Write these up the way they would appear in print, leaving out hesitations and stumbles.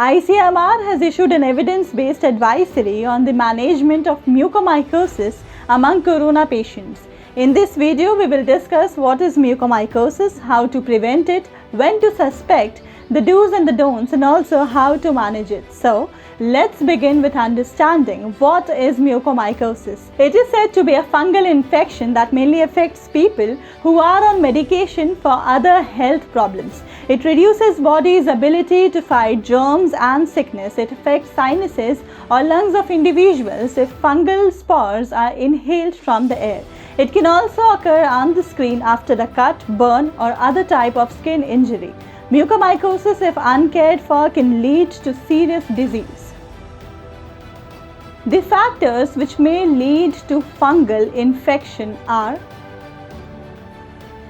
ICMR has issued an evidence-based advisory on the management of mucormycosis among corona patients. In this video, we will discuss what is mucormycosis, how to prevent it, when to suspect, the do's and the don'ts, and also how to manage it. So, let's begin with understanding what is mucormycosis. It is said to be a fungal infection that mainly affects people who are on medication for other health problems. It reduces body's ability to fight germs and sickness. It affects sinuses or lungs of individuals if fungal spores are inhaled from the air. It can also occur on the skin after a cut, burn, or other type of skin injury. Mucormycosis, if uncared for, can lead to serious disease. The factors which may lead to fungal infection are: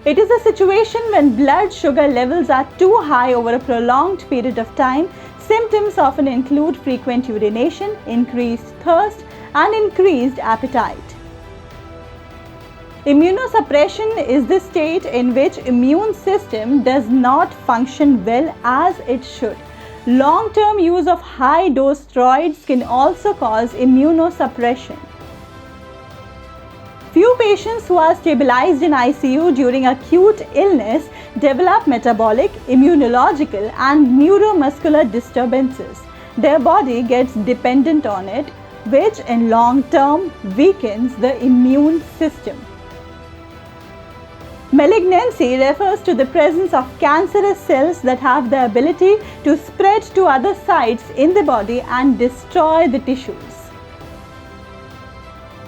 it is a situation when blood sugar levels are too high over a prolonged period of time. Symptoms often include frequent urination, increased thirst, and increased appetite. Immunosuppression is the state in which immune system does not function well as it should. Long-term use of high-dose steroids can also cause immunosuppression. Few patients who are stabilized in ICU during acute illness develop metabolic, immunological, and neuromuscular disturbances. Their body gets dependent on it, which in long term weakens the immune system. Malignancy refers to the presence of cancerous cells that have the ability to spread to other sites in the body and destroy the tissues.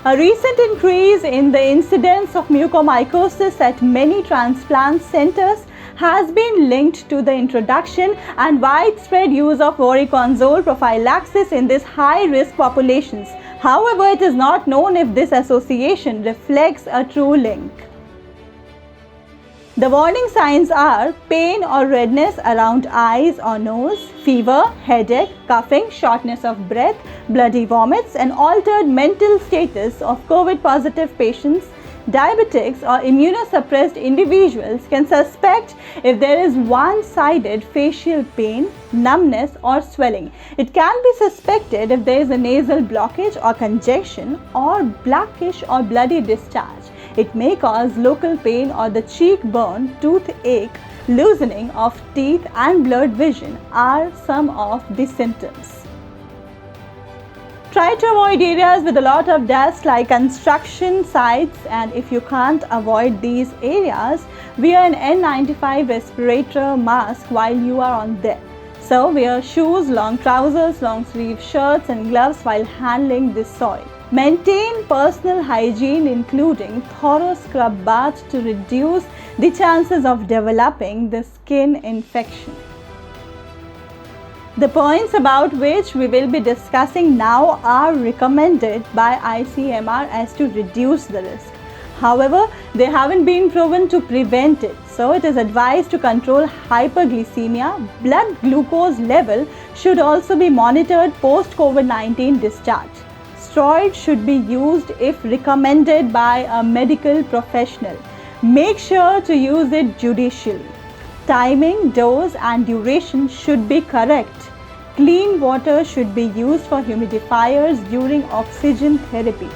A recent increase in the incidence of mucormycosis at many transplant centers has been linked to the introduction and widespread use of voriconazole prophylaxis in these high-risk populations. However, it is not known if this association reflects a true link. The warning signs are pain or redness around eyes or nose, fever, headache, coughing, shortness of breath, bloody vomits, and altered mental status of COVID-positive patients. Diabetics or immunosuppressed individuals can suspect if there is one-sided facial pain, numbness, or swelling. It can be suspected if there is a nasal blockage or congestion or blackish or bloody discharge. It may cause local pain or the cheek burn, toothache, loosening of teeth, and blurred vision are some of the symptoms. Try to avoid areas with a lot of dust like construction sites, and if you can't avoid these areas, wear an N95 respirator mask while you are on there. So wear shoes, long trousers, long sleeve shirts, and gloves while handling this soil. Maintain personal hygiene, including thorough scrub bath to reduce the chances of developing the skin infection. The points about which we will be discussing now are recommended by ICMR as to reduce the risk. However, they haven't been proven to prevent it. So it is advised to control hyperglycemia. Blood glucose level should also be monitored post-COVID-19 discharge. Steroids should be used if recommended by a medical professional. Make sure to use it judiciously. Timing, dose, and duration should be correct. Clean water should be used for humidifiers during oxygen therapy.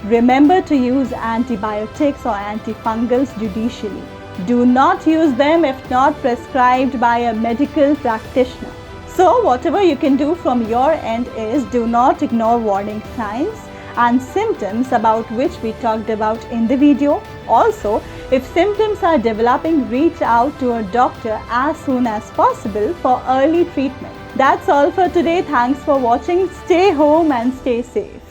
Remember to use antibiotics or antifungals judiciously. Do not use them if not prescribed by a medical practitioner. So whatever you can do from your end is do not ignore warning signs and symptoms about which we talked about in the video. Also, if symptoms are developing, reach out to a doctor as soon as possible for early treatment. That's all for today. Thanks for watching. Stay home and stay safe.